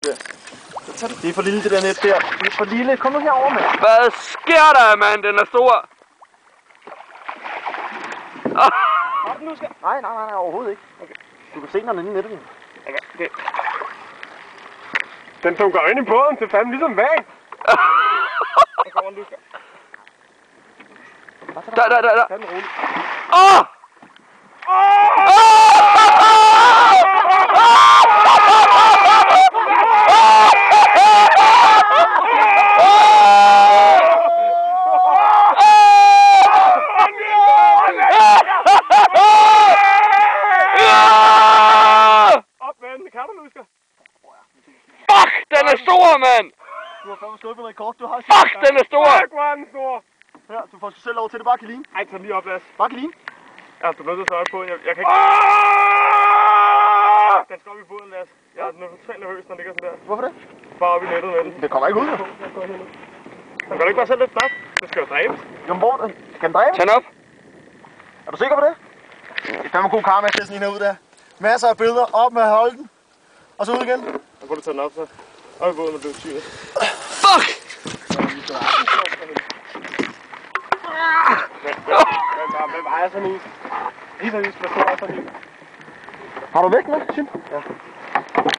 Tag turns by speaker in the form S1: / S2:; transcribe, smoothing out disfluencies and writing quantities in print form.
S1: der. Det er for lille, det der net der. Det er for lille. Kom nu herover, mand.
S2: Hvad sker der, mand? Den er stor.
S1: Kom nu, skal. Nej, overhovedet ikke. Okay. Du kan se, når den er inde i nettet.
S3: Okay. Den tunker ind i båden, det er fandme ligesom vag. Der kommer du, skal.
S2: Der.
S3: Tag den roligt. Op med den, det kan du, Lusker.
S2: Fuck, den er stor, mand!
S1: Du har fandme slået på en rekord, du har.
S2: Fuck, den er stor!
S3: Fuck, hvor er den stor.
S1: Her, du får selv lov til det. Bare kan ligne.
S3: Ej, tag lige op, Lasse.
S1: Bare kan ligne.
S3: Ja, du er nødt til at sørge på. Jeg kan ikke... Den skal op i båden, Lasse. Jeg er totalt nervøs, når den ligger sådan der.
S1: Hvorfor det?
S3: Bare op i nettet med den.
S1: Det kommer ikke ud, jo.
S3: Den kan du ikke bare sætte lidt plads? Det skal jo dræbes.
S1: Jo, hvor den? Kan den dræbe?
S2: Tag den op.
S1: Er du sikker på det? Det er fandme god karma, at sådan en herude der. Masser af billeder. Op med at holde den. Og så ud igen.
S3: Så kan du tage den op, så. Op i båden og blive synet.
S2: Fuck!
S3: Hvad vejer sådan en? Lige så just, hvad så er sådan en?
S1: Har du væk med, Tim?
S3: Ja.